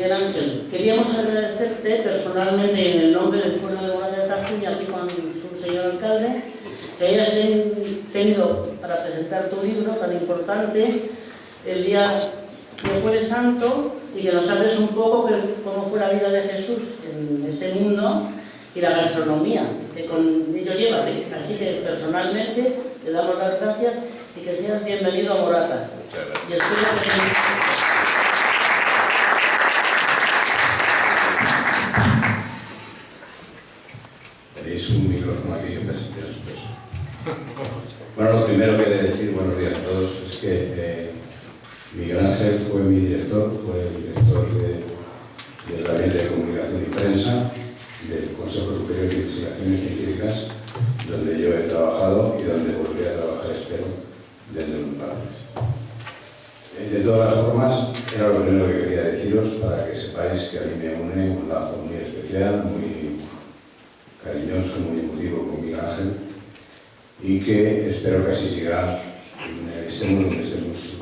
Miguel Ángel, queríamos agradecerte personalmente y en el nombre del pueblo de Morata de Tajuña, aquí con su señor alcalde, que hayas tenido para presentar tu libro tan importante el día de Jueves Santo y que nos hables un poco cómo fue la vida de Jesús en este mundo y la gastronomía que con ello lleva. Así que personalmente te damos las gracias y que seas bienvenido a Morata. Muchas gracias. Y espero que tenéis un micrófono aquí que presente a su peso. Bueno, lo primero que he de decir, buenos días a todos, es que Miguel Ángel fue mi director, fue el director del Gabinete de Comunicación y Prensa del Consejo Superior de Investigaciones Científicas, donde yo he trabajado y donde volveré a trabajar, espero, dentro de un par de meses. De todas las formas, era lo primero que quería deciros para que sepáis que a mí me une un lazo muy especial, muy cariñoso, muy emotivo con Miguel Ángel, y que espero que así siga, estemos donde estemos.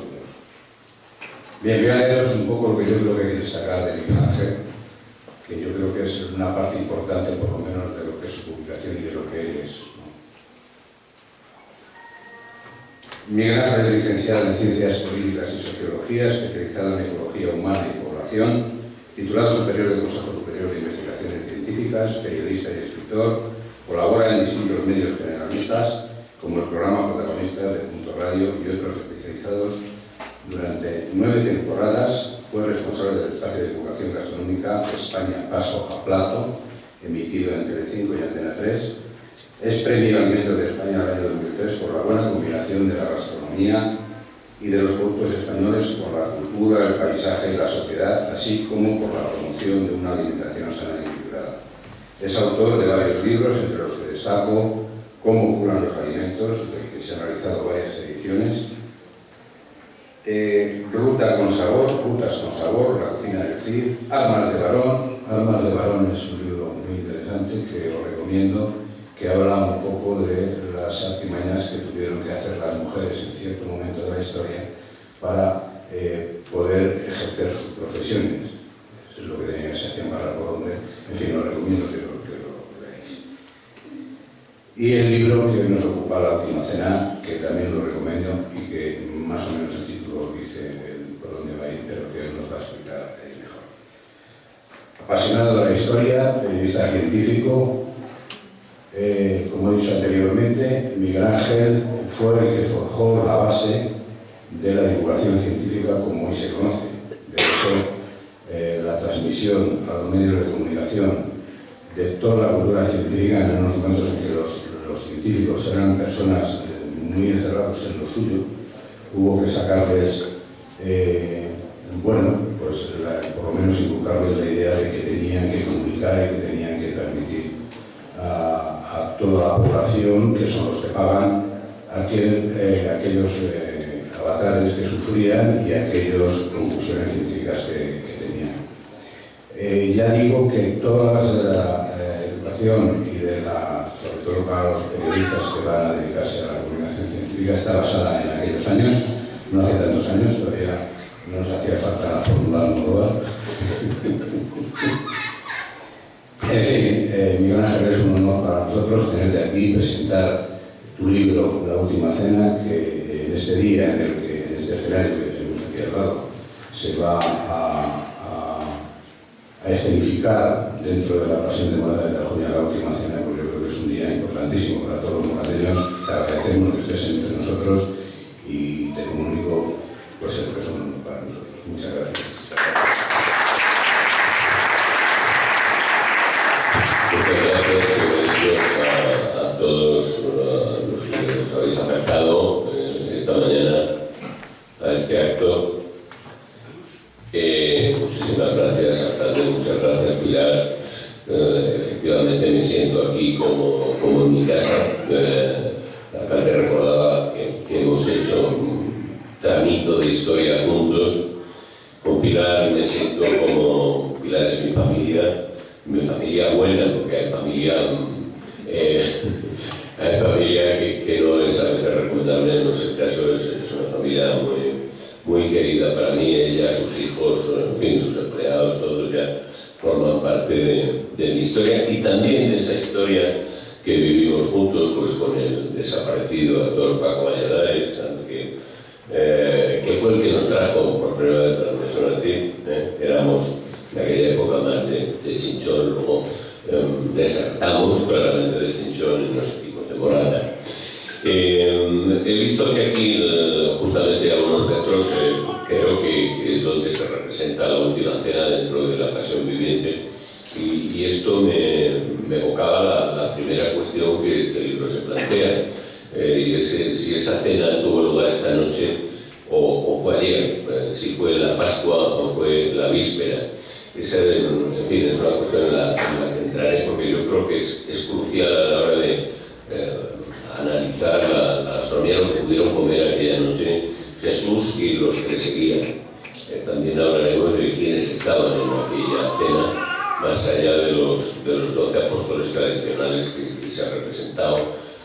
Bien, voy a leeros un poco lo que yo creo que hay que destacar de Miguel Ángel, que yo creo que es una parte importante, por lo menos, de lo que es su publicación y de lo que él es, ¿no? Miguel Ángel es licenciado en Ciencias Políticas y Sociología, especializado en Ecología Humana y Población, titulado superior del Consejo Superior de Investigaciones Científicas, periodista y escritor, colabora en distintos medios generalistas, como el programa Protagonista de Punto Radio y otros especializados. Durante 9 temporadas fue responsable del espacio de divulgación gastronómica España Paso a Plato, emitido en Telecinco y Antena 3. Es premio Alimentos de España del año 2003 por la buena combinación de la gastronomía y de los productos españoles con la cultura, el paisaje y la sociedad, así como por la promoción de una alimentación sana y equilibrada. Es autor de varios libros, entre los que destaco Cómo curan los alimentos, del que se han realizado varias ediciones, Rutas con sabor, la cocina del Cid, Armas de varón es un libro muy interesante que os recomiendo, que habla un poco de las artimañas que tuvieron que hacer las mujeres en cierto momento de la historia para poder ejercer sus profesiones. Eso es lo que tenía que se hacían pasar por hombre. En fin, os recomiendo que lo leáis. Y el libro que hoy nos ocupa, La Última Cena, que también lo recomiendo y que más o menos el título os dice por dónde va a ir, pero que él nos va a explicar mejor. Apasionado de la historia, periodista científico, como he dicho anteriormente, Miguel Ángel fue el que forjó la base de la divulgación científica como hoy se conoce. De hecho, la transmisión a los medios de comunicación de toda la cultura científica en unos momentos en que los científicos eran personas muy encerrados en lo suyo, hubo que sacarles, por lo menos inculcarles la idea de que tenían que comunicar y que tenían que transmitir a toda la población, que son los que pagan, aquellos avatares que sufrían y aquellas conclusiones científicas que tenían. Ya digo que toda la base de la educación y sobre todo para los periodistas que van a dedicarse a la comunicación científica, está basada en aquellos años, no hace tantos años, todavía no nos hacía falta la fórmula nueva. En fin, Miguel Ángel, es un honor para nosotros tenerte aquí y presentar tu libro, La Última Cena, que en este día, en este escenario que tenemos aquí al lado, se va a escenificar dentro de la Pasión de Morata de Tajuña, La Última Cena, porque yo creo que es un día importantísimo para todos los morateños. Te agradecemos que estés entre nosotros y te comunico pues el que es un honor para nosotros. Muchas gracias. Muchas gracias, bienvenidos a todos los que os habéis acercado esta mañana a este acto. Muchísimas gracias, alcalde, muchas gracias, Pilar. Efectivamente me siento aquí como en mi casa. El alcalde recordaba que hemos hecho un tramito de historia juntos. Con Pilar me siento como Pilar es mi familia buena, porque hay familia que no es a veces recomendable, no es el caso, es una familia muy querida para mí. Ella, sus hijos, en fin, sus empleados, todos ya forman parte de mi historia y también de esa historia que vivimos juntos, pues con el desaparecido actor Paco Valladares, que fue el que nos trajo por primera vez a la Universidad del CID. Éramos en aquella época más de Chinchón, luego desertamos claramente de Chinchón y nos hicimos de Morata. He visto que aquí justamente algunos metros creo que es donde se representa la última cena dentro de la Pasión Viviente, y esto me evocaba la primera cuestión que este libro se plantea, y es si esa cena tuvo lugar esta noche o fue ayer, si fue la Pascua o fue la víspera. Esa, en fin, es una cuestión en la que entraré, porque yo creo que es crucial a la hora de analizar la gastronomía, lo que pudieron comer aquella noche Jesús y los que le seguían. También hablaremos de quiénes estaban en aquella cena, más allá de los 12 apóstoles tradicionales que se han representado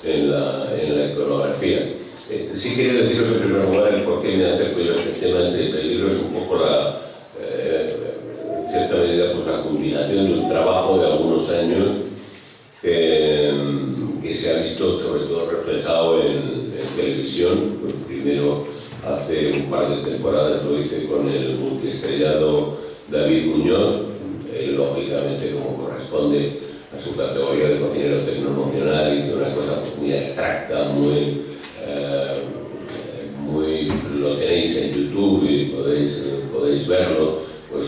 en la iconografía. Sí quería deciros en primer lugar el por qué me acerco yo a este tema. El libro es un poco en cierta medida, pues la culminación de un trabajo de algunos años que se ha visto sobre todo reflejado en televisión. Pues primero, hace un par de temporadas lo hice con el multiestrellado David Muñoz. Él, lógicamente, como corresponde a su categoría de cocinero tecnoemocional, hizo una cosa muy abstracta, muy lo tenéis en YouTube y podéis verlo, pues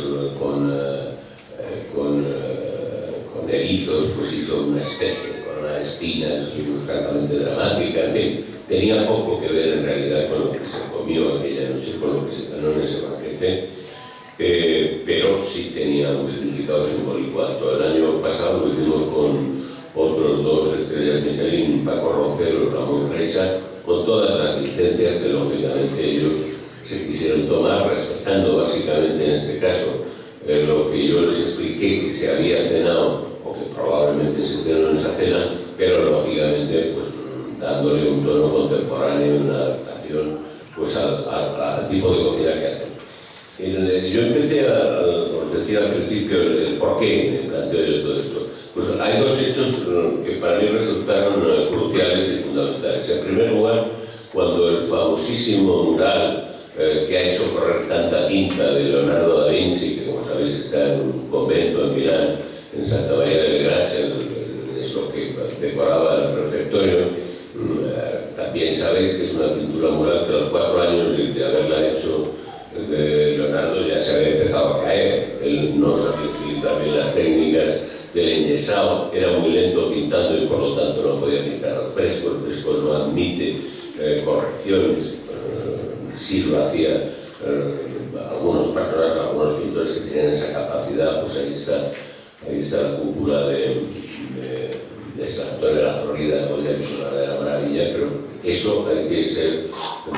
con erizos, pues hizo una especie de corona de espinas, francamente dramática, en fin, tenía poco que ver en realidad con lo que se comió aquella noche, con lo que se ganó en ese banquete, pero sí tenía un significado simbólico alto. El año pasado lo hicimos con otros 2 estrellas Michelin, Paco Roncero y Ramón Freixa, con todas las licencias que lógicamente ellos se quisieron tomar, respetando básicamente en este caso lo que yo les expliqué que se había cenado o que probablemente se cenó en esa cena, pero lógicamente pues dándole un tono contemporáneo y una adaptación pues al tipo de cocina que hacen. Yo empecé, os decía al principio, el por qué me planteo yo todo esto. Pues hay 2 hechos que para mí resultaron cruciales y fundamentales. En primer lugar, cuando el famosísimo mural que ha hecho correr tanta tinta de Leonardo da Vinci, que como sabéis está en un convento en Milán, en Santa María delle Grazie, es lo que decoraba el refectorio. También sabéis que es una pintura mural que a los 4 años de haberla hecho Leonardo ya se había empezado a caer. Él no sabía utilizar bien las técnicas del enyesado, era muy lento pintando y por lo tanto no podía pintar al fresco. El fresco no admite correcciones. Sí lo hacía algunos personajes, algunos pintores que tienen esa capacidad. Pues ahí está la cúpula de San Antonio de la Florida, Goya, que es una verdadera maravilla, pero eso hay que ser,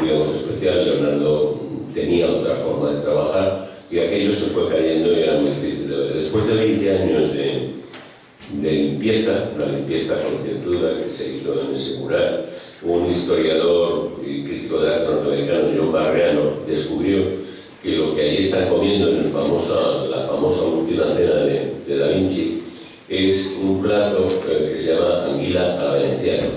digamos, especial. Leonardo tenía otra forma de trabajar y aquello se fue cayendo y era muy difícil de ver. Después de 20 años de limpieza, una limpieza concienzuda que se hizo en ese mural, un historiador y crítico de arte norteamericano, John Barreano, descubrió que lo que allí están comiendo en la famosa última cena de Da Vinci es un plato que se llama anguila a la veneciana.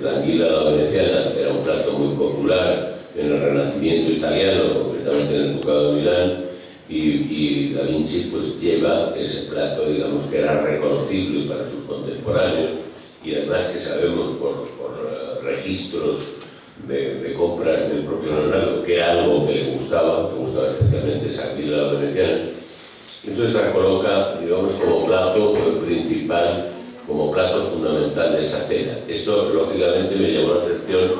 La anguila a la veneciana era un plato muy popular en el Renacimiento italiano, concretamente en el Ducado de Milán, y Da Vinci pues lleva ese plato, digamos, que era reconocible para sus contemporáneos, y además que sabemos por registros de compras del propio Leonardo que era algo que le gustaba especialmente esa anguila a la veneciana. Entonces la coloca, digamos, como plato principal, como plato fundamental de esa cena. Esto lógicamente me llamó la atención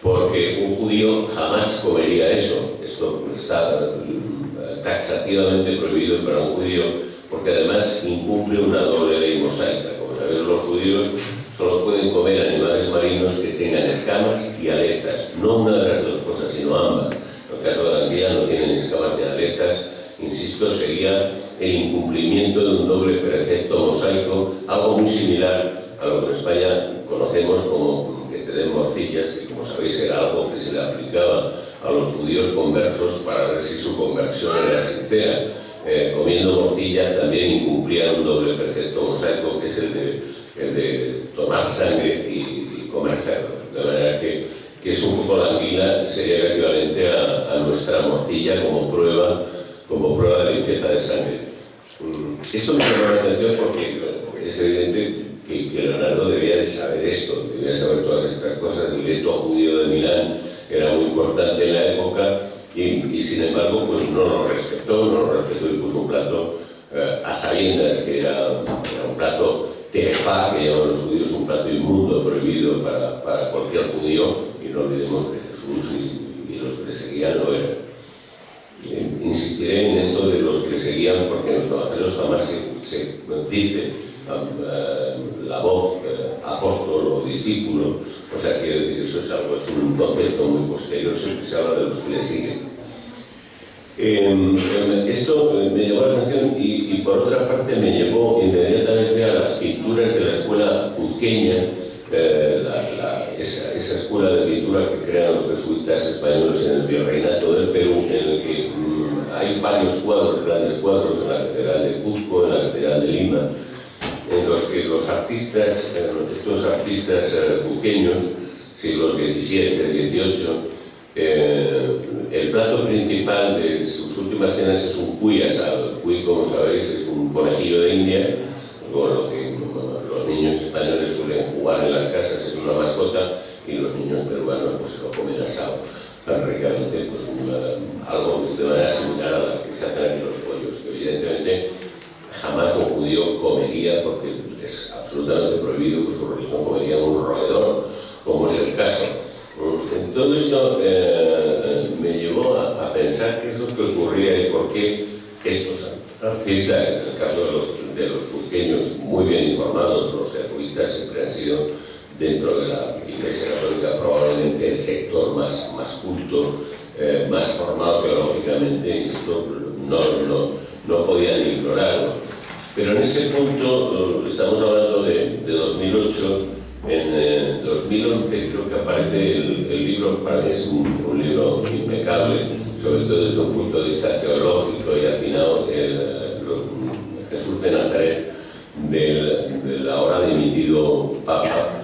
porque un judío jamás comería eso. Esto está taxativamente prohibido para un judío porque además incumple una doble ley mosaica. Como sabéis, los judíos solo pueden comer animales marinos que tengan escamas y aletas, no una de las 2 cosas, sino ambas. En el caso de la anguila no tienen escamas ni aletas. Insisto, sería el incumplimiento de un doble precepto mosaico, algo muy similar a lo que en España conocemos como que te den morcillas, que como sabéis era algo que se le aplicaba a los judíos conversos para ver si su conversión era sincera. Comiendo morcilla también incumplían un doble precepto mosaico, que es el de tomar sangre y comer cerdo. De manera que es un poco la anguila, sería el equivalente a nuestra morcilla como prueba de limpieza de sangre. Esto me llama la atención porque es evidente que Leonardo debía de saber esto, debía saber todas estas cosas. El gueto judío de Milán era muy importante en la época y sin embargo pues no lo respetó y puso un plato a sabiendas que era un plato terefá, que llaman los judíos, un plato inmundo, prohibido para cualquier judío, y no olvidemos que Jesús y los que le seguían lo eran. Insistiré en esto de los que le seguían porque en los evangelios jamás se dice la voz apóstol o discípulo, o sea, quiero decir, eso es un concepto muy posterior, siempre se habla de los que le siguen. Esto me llamó la atención y por otra parte me llevó inmediatamente a las pinturas de la escuela cuzqueña, esa escuela de pintura que crean los jesuitas españoles en el Virreinato del Perú, en el que hay varios cuadros, grandes cuadros, en la Catedral de Cuzco, en la Catedral de Lima, en los que los artistas, estos artistas cuzqueños, siglos XVII, XVIII, el plato principal de sus últimas cenas es un cuy asado. El cuy, como sabéis, es un conejillo de India, con lo que los niños españoles suelen jugar en las casas, es una mascota, y los niños peruanos pues se lo comen asado tan ricamente, pues algo de manera similar a la que se hacen aquí los pollos, que evidentemente jamás un judío comería, porque es absolutamente prohibido, que su religión comería un roedor, como es el caso. Todo esto me llevó a pensar qué es lo que ocurría y por qué estos artistas, en el caso de los cuzqueños muy bien informados, los jesuitas siempre han sido dentro de la Iglesia Católica probablemente el sector más culto, más formado teológicamente, y esto no podían ignorarlo. Pero en ese punto, estamos hablando de 2008, en 2011 creo que aparece el libro, para mí es un libro impecable, sobre todo desde un punto de vista teológico y afinado, Jesús de Nazaret, del ahora dimitido Papa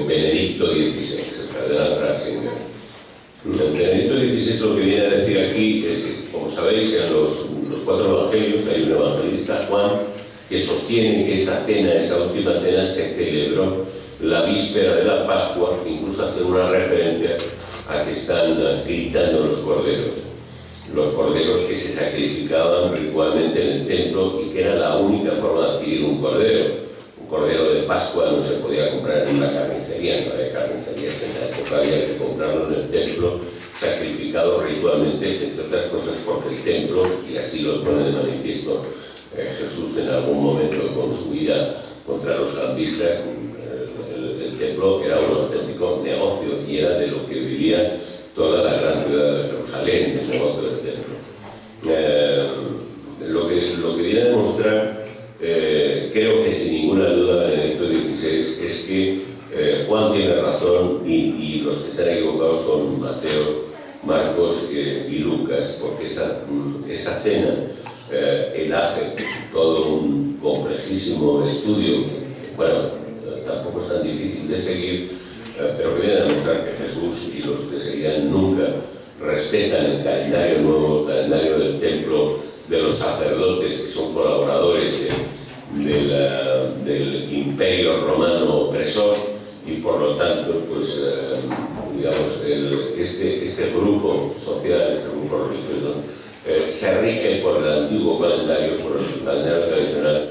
Benedicto XVI, el cardenal Ratzinger. Benedicto XVI lo que viene a decir aquí es que, como sabéis, en los 4 evangelios hay un evangelista, Juan, que sostiene que esa cena, esa última cena, se celebró la víspera de la Pascua, incluso hace una referencia a que están gritando los corderos que se sacrificaban ritualmente en el templo y que era la única forma de adquirir un cordero. Un cordero de Pascua no se podía comprar en una carnicería, no había carnicerías en la época, había que comprarlo en el templo, sacrificado ritualmente, entre otras cosas porque el templo, y así lo pone de manifiesto Jesús en algún momento con su ira contra los cambistas, el templo era un auténtico negocio y era de lo que vivía toda la gran ciudad de Jerusalén, el negocio del templo. Lo que viene a demostrar, creo que sin ninguna duda, Benedicto XVI, es que Juan tiene razón y los que están equivocados son Mateo, Marcos y Lucas, porque esa cena él hace todo un complejísimo estudio que, bueno, tampoco es tan difícil de seguir, pero que viene a demostrar que Jesús y los que seguían nunca respetan el calendario nuevo, el calendario del templo, de los sacerdotes que son colaboradores del imperio romano opresor, y por lo tanto, pues, digamos, este grupo social, este grupo religioso, se rige por el antiguo calendario, por el calendario tradicional,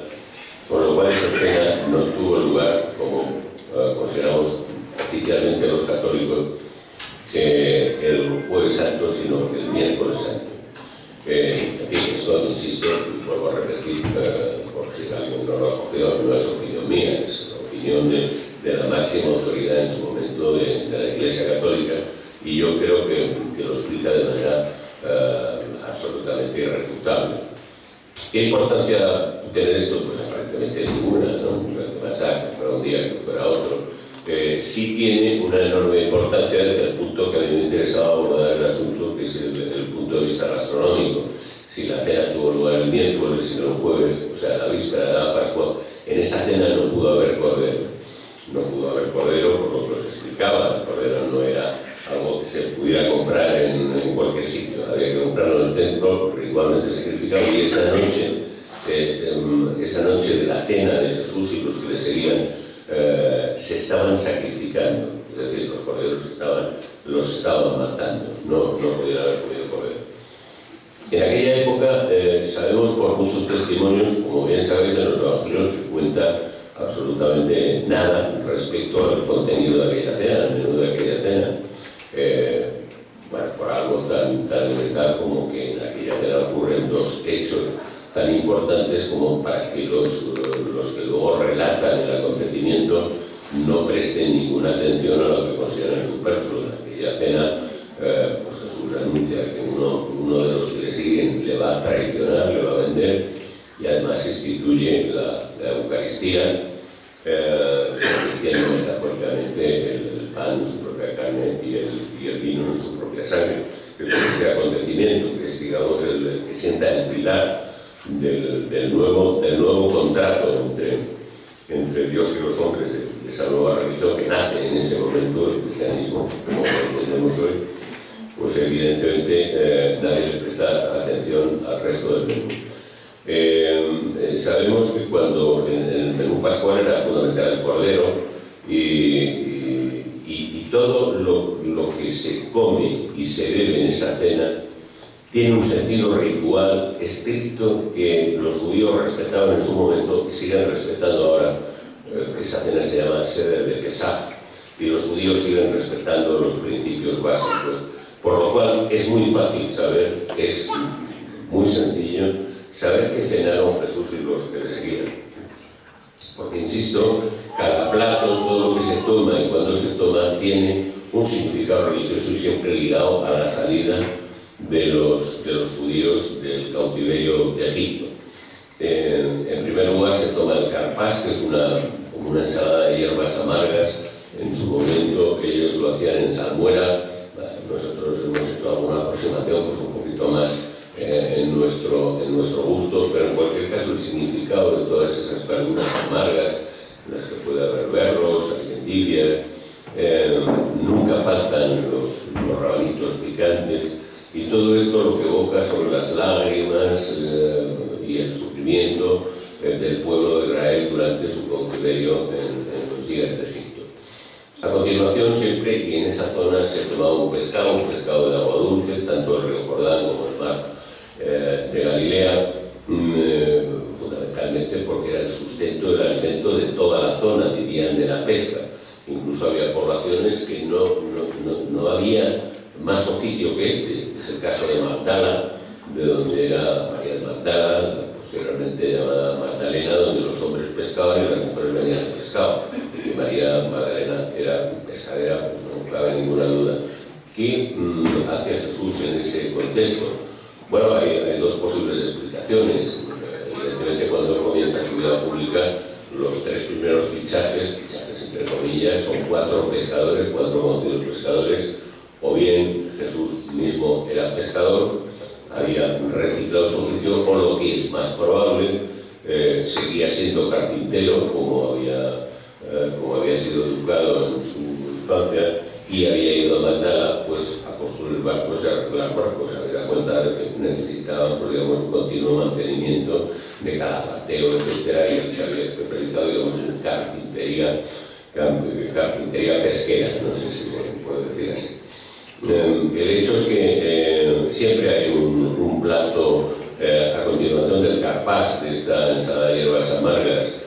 con lo cual esa cena no tuvo lugar, como consideramos oficialmente los católicos, el Jueves Santo, sino el Miércoles Santo. En fin, esto, insisto, y vuelvo a repetir, por si alguien no lo ha cogido, no es opinión mía, es la opinión de la máxima autoridad en su momento de la Iglesia Católica, y yo creo que lo explica de manera absolutamente irrefutable. ¿Qué importancia tiene esto? Pues aparentemente ninguna, ¿no? Que pasar, que fuera un día, que fuera otro. sí tiene una enorme importancia desde el punto que a mí me interesaba abordar el asunto, que es el punto de vista gastronómico. Si la cena tuvo lugar el miércoles y no el jueves, o sea, la víspera de la Pascua, en esa cena no pudo haber cordero. No pudo haber cordero por lo que os explicaba. El cordero no era algo que se pudiera comprar en cualquier sitio. Había que comprarlo en el templo, ritualmente sacrificado, y esa noche de la cena de Jesús y los que le seguían se estaban sacrificando. Es decir, los corderos los estaban matando. No podían haber comido cordero. En aquella época sabemos por muchos testimonios, como bien sabéis, en los evangelios se cuenta absolutamente nada respecto al contenido de aquella cena, al menú de aquella cena. Bueno, por algo tan elemental como que en aquella cena ocurren dos hechos tan importantes como para que los que luego relatan el acontecimiento no presten ninguna atención a lo que consideran superfluo. En aquella cena pues Jesús anuncia que uno de los que le siguen le va a traicionar, le va a vender, y además instituye la Eucaristía, convirtiendo metafóricamente el pan en su propia carne y el vino en su propia sangre. Este acontecimiento, que es, digamos, el que sienta el pilar del nuevo contrato entre Dios y los hombres, de esa nueva religión que nace en ese momento, el cristianismo, como lo entendemos hoy, pues evidentemente nadie le presta atención al resto del menú. Sabemos que cuando en el menú pascual era fundamental el cordero, y todo lo que se come y se bebe en esa cena tiene un sentido ritual estricto que los judíos respetaban en su momento y siguen respetando ahora. Esa cena se llama Seder de Pesaj, y los judíos siguen respetando los principios básicos, por lo cual es muy fácil saber, es muy sencillo saber que cenaron Jesús y los que le seguían. Porque, insisto, cada plato, todo lo que se toma y cuando se toma tiene un significado religioso y siempre ligado a la salida de los judíos del cautiverio de Egipto. En primer lugar se toma el carpás, que es como una ensalada de hierbas amargas. En su momento ellos lo hacían en salmuera. Nosotros hemos hecho alguna aproximación pues un poquito más en nuestro gusto, pero en cualquier caso el significado de todas esas verduras amargas, en las que puede haber berros, endivias, nunca faltan los rabanitos picantes, y todo esto lo que evoca son las lágrimas y el sufrimiento del pueblo de Israel durante su cautiverio en los días de Egipto. A continuación, siempre, y en esa zona, se tomaba un pescado de agua dulce, tanto el río Jordán como el mar de Galilea, fundamentalmente porque era el sustento del alimento de toda la zona, vivían de la pesca. Incluso había poblaciones que no había más oficio que este. Es el caso de Magdala, de donde era María de Magdala, posteriormente llamada Magdalena, donde los hombres pescaban y las mujeres venían de pescado. Y María Magdalena era pescadera, pues no cabe ninguna duda. ¿Qué hacía Jesús en ese contexto? Bueno, hay dos posibles explicaciones. Evidentemente, cuando comienza su vida pública, los tres primeros fichajes entre comillas, son 4 pescadores, 4 conocidos pescadores. O bien Jesús mismo era pescador, había reciclado su oficio, o lo que es más probable, seguía siendo carpintero, como había sido educado en su infancia, y había ido a Magdala pues, a construir barcos y a arreglar barcos. Había cuenta de que necesitaban, pues, digamos, un continuo mantenimiento de calafateo, etc. Y él se había especializado, digamos, en carpintería pesquera, no sé si se puede decir así. El hecho es que siempre hay un plato a continuación del carpás, de esta ensalada de hierbas amargas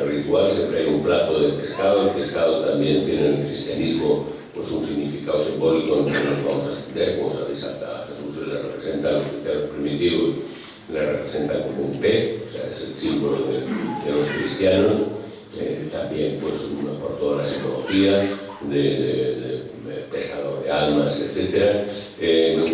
ritual, siempre hay un plato de pescado. El pescado también tiene en el cristianismo pues, un significado simbólico en que nos vamos a extender. Como sabéis, a Jesús se le representa, a los cristianos primitivos le representan como un pez, o sea, es el símbolo de los cristianos. También pues, por toda la simbología de pescador de almas, etc.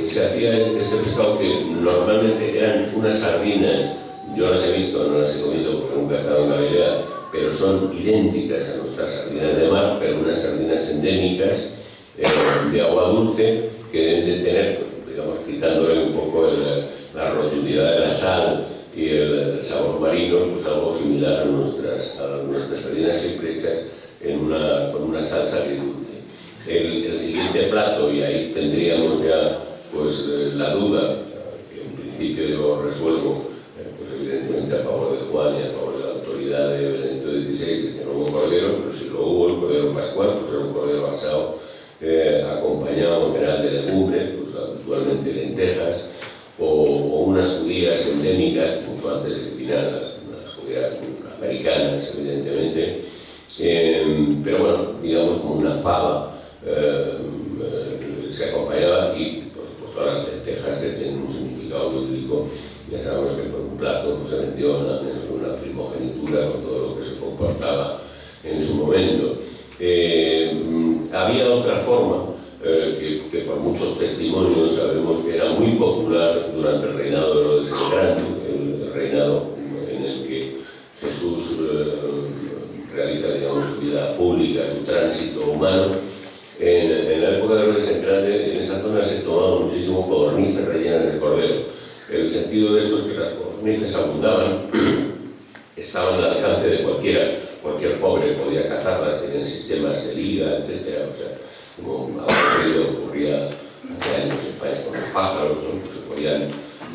Se hacía este pescado que normalmente eran unas sardinas. Yo las he visto, no las he comido porque nunca he estado en Galilea, pero pero son idénticas a nuestras sardinas de mar, pero unas sardinas endémicas de agua dulce que deben de tener, pues, digamos, quitándole un poco la rotundidad de la sal y el sabor marino, pues algo similar a nuestras sardinas, siempre hechas con una salsa agridulce. El siguiente plato, y ahí tendríamos ya pues la duda, que en principio yo resuelvo, pues evidentemente a favor de Juan y a favor de la autoridad de Benedicto XVI, de que no hubo cordero, pero si lo hubo, el cordero pascual, pues era un cordero asado, acompañado en general de legumbres, pues habitualmente lentejas, o unas judías endémicas, mucho antes de que vinieran las judías americanas, evidentemente, pero bueno, digamos como una fava, se acompañaba, y por supuesto las lentejas, que tienen un significado bíblico. Ya sabemos que por un plato pues, se vendió una primogenitura con todo lo que se comportaba en su momento. Había otra forma que por muchos testimonios sabemos que era muy popular durante el reinado de Herodes el Grande, el reinado en el que Jesús realiza, digamos, su vida pública, su tránsito humano. En la época de Herodes el Grande, en esa zona se tomaban muchísimo codornices rellenas de cordero. El sentido de esto es que las codornices abundaban, estaban al alcance de cualquier pobre podía cazarlas, tenían sistemas de liga, etc. O sea, como ocurría hace años en España con los pájaros, ¿no? Pues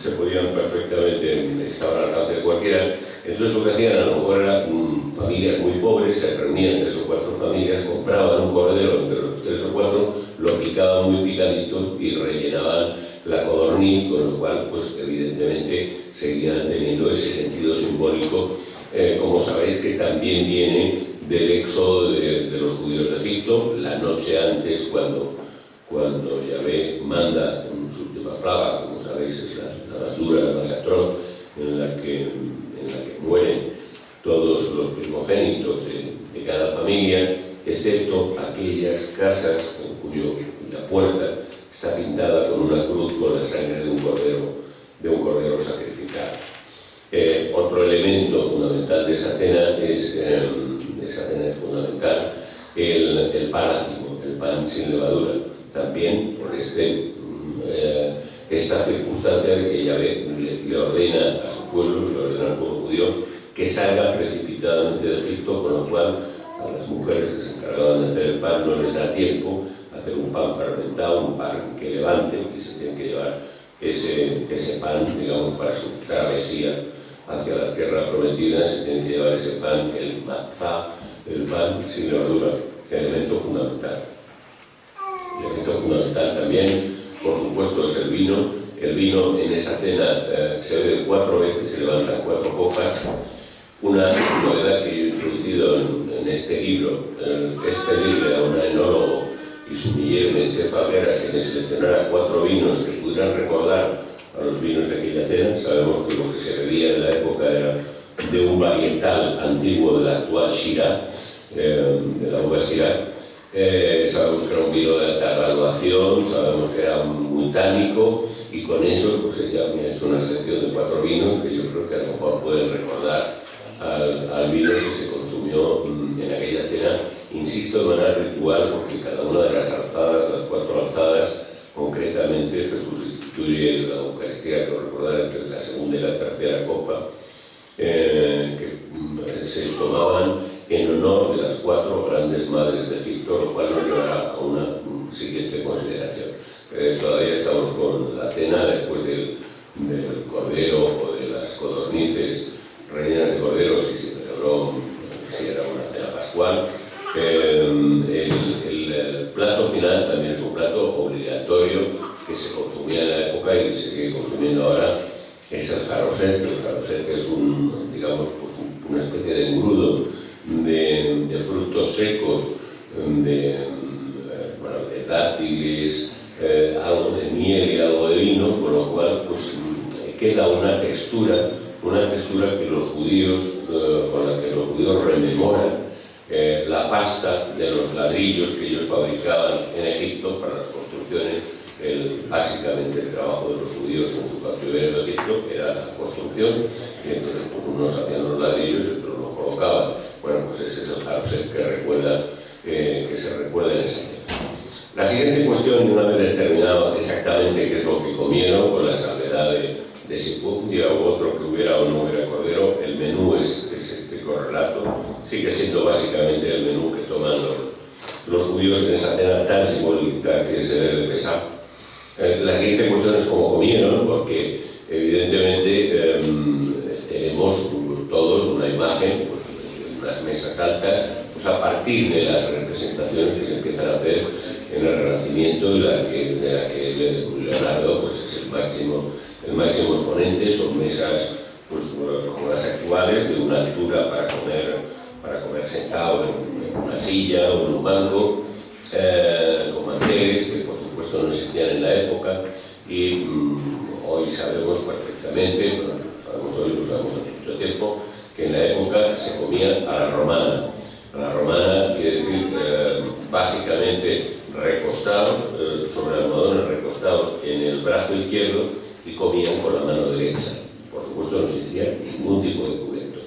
se podían perfectamente, estaban al alcance de cualquiera. Entonces lo que hacían a lo mejor eran familias muy pobres, se reunían 3 o 4 familias, compraban un cordero entre los 3 o 4, lo picaban muy picadito y rellenaban la codorniz, con lo cual pues evidentemente seguían teniendo ese sentido simbólico, como sabéis, que también viene del éxodo de los judíos de Egipto, la noche antes, cuando Yahvé manda su última plaga, como sabéis es la más dura, la más atroz, en la que mueren todos los primogénitos de cada familia, excepto aquellas casas cuya puerta está pintada con una cruz con la sangre de un cordero sacrificado. Otro elemento fundamental de esa cena es fundamental el pan ácimo, el pan sin levadura, también por esta circunstancia de que Yahvé le ordena a su pueblo, le ordena al pueblo judío, que salga precipitadamente de Egipto, con lo cual a las mujeres que se encargaban de hacer el pan no les da tiempo a hacer un pan fermentado, un pan que levante, y se tienen que llevar ese pan, digamos, para su travesía hacia la tierra prometida. Se tiene que llevar ese pan, el matzá, el pan sin levadura, elemento fundamental. El elemento fundamental también, por supuesto, es el vino. El vino en esa cena se bebe 4 veces, se levantan 4 copas. Una novedad que yo he introducido en este libro es pedirle a un enólogo y sumiller de Chef Agueras que me seleccionara 4 vinos que pudieran recordar a los vinos de aquella cena. Sabemos que lo que se bebía en la época era de un varietal antiguo de la actual Shiraz, de la uva Shiraz. Sabemos que era un vino de alta graduación, sabemos que era muy tánico, y con eso pues ya me ha hecho una selección de 4 vinos que yo creo que a lo mejor pueden recordar al vino que se consumió en aquella cena. Insisto, de manera ritual, porque cada una de las alzadas, las 4 alzadas, concretamente Jesús instituye la Eucaristía, que recordar, entre la segunda y la tercera copa, que se tomaban en honor de las 4 grandes madres de Egipto, lo cual nos llevará a una siguiente consideración. Todavía estamos con la cena después del cordero o de las codornices rellenas de cordero, si se celebró, si era una cena pascual. El plato final también es un plato obligatorio que se consumía en la época y se sigue consumiendo ahora, es el jaroset. El jaroset es digamos, pues una especie de engrudo de frutos secos, de dátiles, algo de miel y algo de vino, con lo cual pues queda una textura que los judíos, con la que los judíos rememoran la pasta de los ladrillos que ellos fabricaban en Egipto para las construcciones. Básicamente el trabajo de los judíos en su cautiverio de Egipto era la construcción, y entonces pues unos hacían los ladrillos y otros los colocaban. Bueno, entonces es el Harusel que se recuerda en esa cena. La siguiente cuestión, una vez determinado exactamente qué es lo que comieron, con la salvedad de si fue un día u otro que hubiera o no hubiera cordero, el menú es este correlato, sigue siendo básicamente el menú que toman los judíos en esa cena tan simbólica que es el Pesaj. La siguiente cuestión es cómo comieron, porque evidentemente tenemos todos una imagen, pues, unas mesas altas, pues a partir de las representaciones que se empiezan a hacer en el Renacimiento, de la que Leonardo pues, es el máximo exponente. Son mesas pues, como las actuales, de una altura para comer sentado en una silla o en un banco, con manteles que por supuesto no existían en la época, y hoy sabemos perfectamente, bueno, lo sabemos hoy, lo sabemos hace mucho tiempo, que en la época se comía a la romana. A la romana quiere decir básicamente recostados, sobre almohadones recostados en el brazo izquierdo, y comían con la mano derecha. Por supuesto no existía ningún tipo de cubierto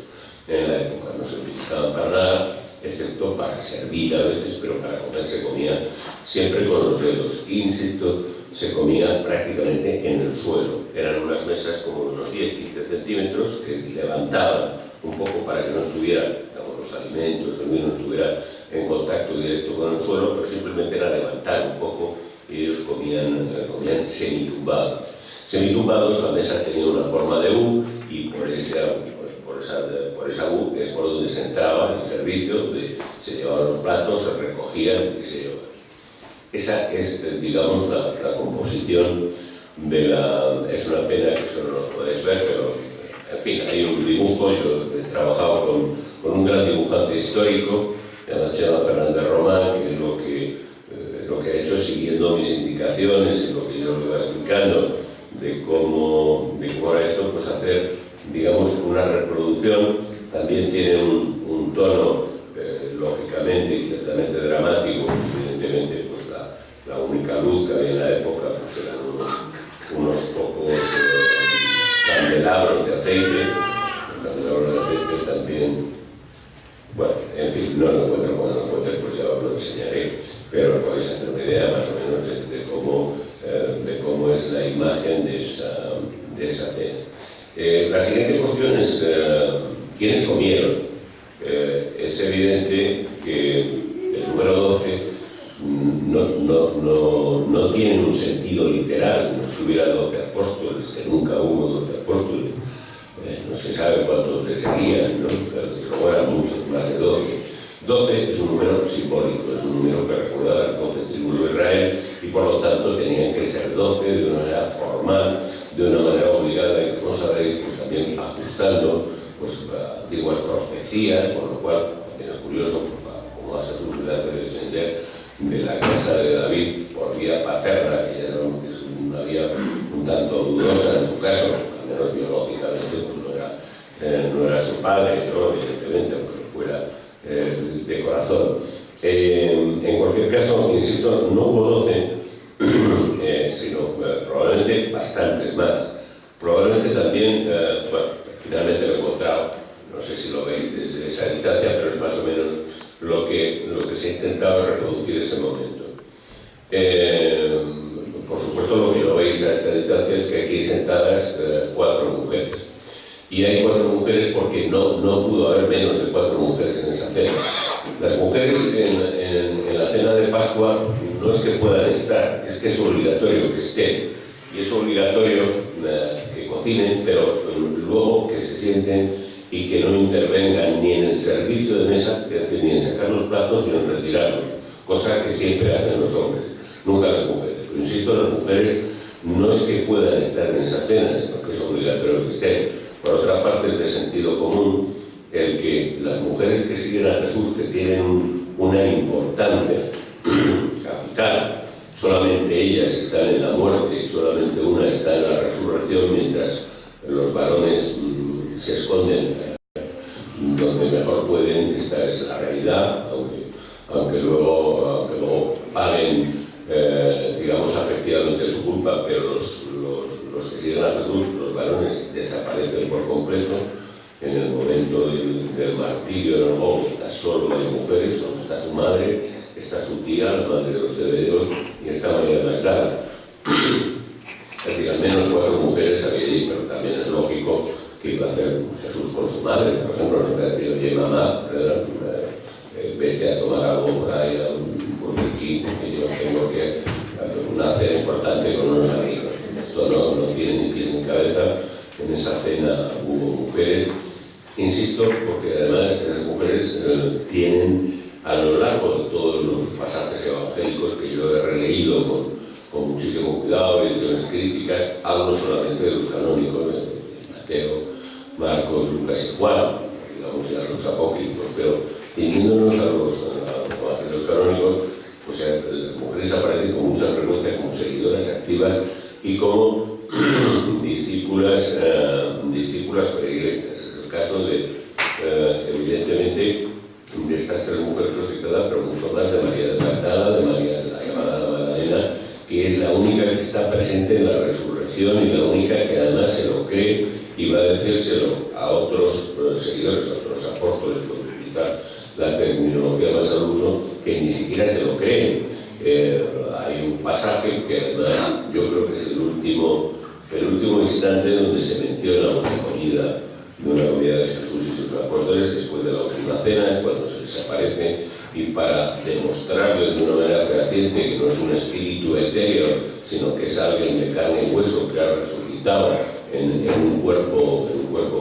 en la época, no se utilizaban para nada, excepto para servir a veces, pero para comer se comía siempre con los dedos. Insisto, se comía prácticamente en el suelo. Eran unas mesas como unos 10-15 centímetros que levantaban un poco para que no estuvieran, digamos, los alimentos, el vino no estuviera en contacto directo con el suelo, pero simplemente era levantar un poco y ellos comían semitumbados. Semitumbados, la mesa tenía una forma de U y por esa U es por donde se entraba el servicio, donde se llevaban los platos, se recogían y se llevaban. Esa es, digamos, la composición de la... Es una pena que eso no lo podéis ver, pero en fin, hay un dibujo. Yo he trabajado con un gran dibujante histórico, llamado Chema Fernández Román, que lo que ha hecho es siguiendo mis indicaciones y lo que yo le iba explicando de cómo era esto, pues hacer, digamos, una reproducción. También tiene un tono, lógicamente y ciertamente dramático. Evidentemente, pues la única luz que había en la época pues eran unos pocos candelabros de aceite. Los candelabros de aceite también, bueno, en fin, no lo encuentro. Cuando lo encuentre pues ya os lo enseñaré, pero podéis hacer una idea más o menos de cómo es la imagen de esa cena. La siguiente cuestión es ¿quiénes comieron? Es evidente que el número 12 no tiene un sentido literal, como si hubiera 12 apóstoles, que nunca hubo 12 apóstoles. No se sabe cuántos le seguían, ¿no? Pero eran muchos, más de 12. 12 es un número simbólico, es un número que recuerda a las 12 tribus de Israel, y por lo tanto tenían que ser 12 de una manera formal, de una manera obligada, y como sabéis, pues también ajustando pues, antiguas profecías, con lo cual también es curioso, pues, como a Jesús le hace descender de la casa de David por vía paterna, que ya sabemos que es una vía un tanto dudosa en su caso, al menos biológicamente, pues no era su padre, ¿no? Evidentemente, aunque fuera de corazón. En cualquier caso, insisto, no hubo 12, sino probablemente bastantes más. Probablemente también, bueno, finalmente lo he encontrado, no sé si lo veis desde esa distancia, pero es más o menos lo que se ha intentado reproducir ese momento. Por supuesto, lo que no veis a esta distancia es que aquí hay sentadas 4 mujeres. Y hay 4 mujeres porque no pudo haber menos de 4 mujeres en esa cena. Las mujeres en la cena de Pascua no es que puedan estar, es que es obligatorio que estén. Y es obligatorio que cocinen, pero luego que se sienten y que no intervengan ni en el servicio de mesa, es decir, ni en sacar los platos ni en retirarlos, cosa que siempre hacen los hombres, nunca las mujeres. Pero insisto, las mujeres no es que puedan estar en esa cena, sino que es obligatorio que estén. Por otra parte, es de sentido común el que las mujeres que siguen a Jesús, que tienen una importancia capital, solamente ellas están en la muerte y solamente una está en la resurrección, mientras los varones se esconden donde mejor pueden. Esta es la realidad, aunque luego paguen, digamos, afectivamente su culpa, pero los que siguen a Jesús, los varones, desaparecen por completo. en el momento del martirio del Golgota, está solo hay mujeres, donde está su madre, está su tía, la madre de los Zebedeos, y está María Magdalena. Es decir, al menos 4 mujeres había allí, pero también es lógico que iba a hacer Jesús con su madre. Por ejemplo, no le decía, oye, mamá, vete a tomar algo por ahí, a un Burger King, que yo tengo que una cena importante con unos amigos. Esto no tiene ni pies ni cabeza. En esa cena hubo mujeres, insisto, porque además las mujeres tienen, a lo largo de todos los pasajes evangélicos que yo he releído con muchísimo cuidado, ediciones críticas, hablo solamente de los canónicos, Mateo, Marcos, Lucas y Juan, digamos ya los apócrifos, pero teniéndonos a los evangelios canónicos, pues las mujeres aparecen con mucha frecuencia como seguidoras activas y como discípulas predilectas. Es el caso de, evidentemente, de estas 3 mujeres citadas, pero mucho más de María de Magdala, de María de la llamada Magdalena, que es la única que está presente en la resurrección y la única que además se lo cree y va a decírselo a otros seguidores, a otros apóstoles, por utilizar la terminología más al uso, que ni siquiera se lo creen. Hay un pasaje que además yo creo que es el último instante donde se menciona una comida de Jesús y sus apóstoles después de la última cena, es cuando se les aparece, y para demostrarles de una manera fehaciente que no es un espíritu etéreo, sino que es alguien de carne y hueso que ha resucitado en un cuerpo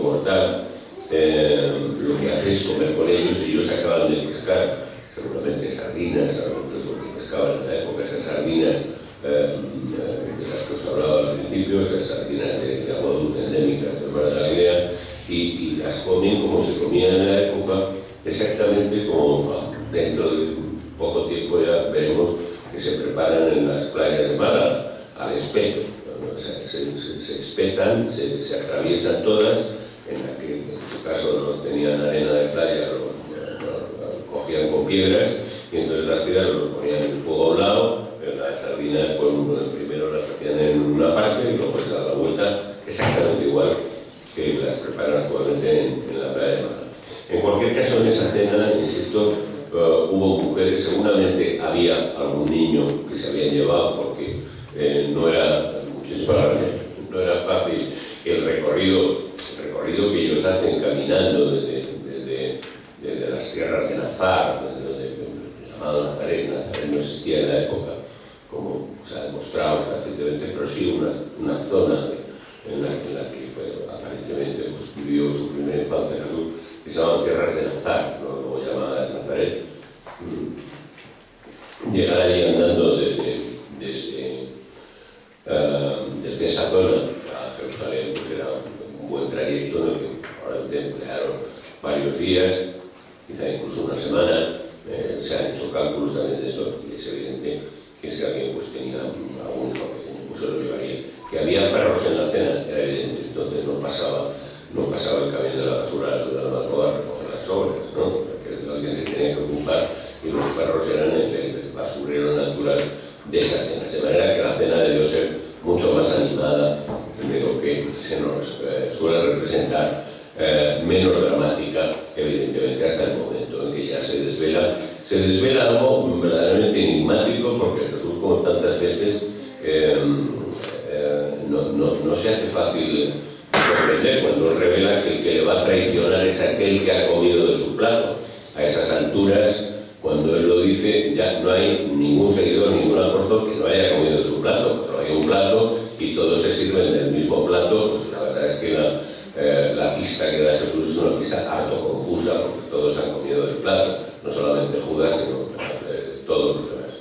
mortal, lo que hace es comer con ellos. Y ellos acaban de pescar seguramente sardinas, sabemos que es lo que pescaban en la época, esas sardinas de las que os hablaba al principio, esas sardinas de agua dulce endémicas del mar de Galilea, y las comen como se comían en la época, exactamente como dentro de poco tiempo ya veremos que se preparan en las playas de Málaga, al espeto. Se espetan, se atraviesan todas, en la que en su caso no tenían arena de playa, lo cogían con piedras, y entonces las piedras los ponían en el fuego a un lado, las sardinas pues, primero las hacían en una parte y luego les daban la vuelta, exactamente igual que las preparan actualmente en la playa de Málaga. En cualquier caso, en esa cena, insisto, hubo mujeres, seguramente había algún niño que se habían llevado porque no era fácil el recorrido que ellos hacen caminando desde las tierras de Nazar, llamado Nazaret. Nazaret no existía en la época, como se ha demostrado recientemente, pero sí una zona en la que aparentemente pues, vivió su primera infancia Jesús, que se llamaban tierras de Nazar, ¿no? Luego llamadas Nazaret. Llegar allí andando desde esa zona a Jerusalén pues era un buen trayecto en el que probablemente emplearon varios días, quizá incluso una semana. Se han hecho cálculos también de esto y es evidente que si alguien pues, tenía algún hijo pequeño pues se lo llevaría. Que había perros en la cena era evidente, entonces no pasaba el camión de la basura de la madrugada a recoger las sobras, ¿no? Porque alguien se tenía que ocupar y los perros eran el basurero natural de esas cenas, de manera que la cena debió ser mucho más animada de lo que se nos suele representar, menos dramática, evidentemente, hasta el momento en que ya se desvela algo verdaderamente enigmático, porque Jesús, como tantas veces, no se hace fácil comprender cuando él revela que el que le va a traicionar es aquel que ha comido de su plato. A esas alturas, cuando él lo dice, ya no hay ningún seguidor, ningún apóstol que no haya comido de su plato. Pues solo hay un plato y todos se sirven del mismo plato. Pues la verdad es que la pista que da Jesús es una pista harto confusa, porque todos han comido del plato, no solamente Judas, sino todos los demás.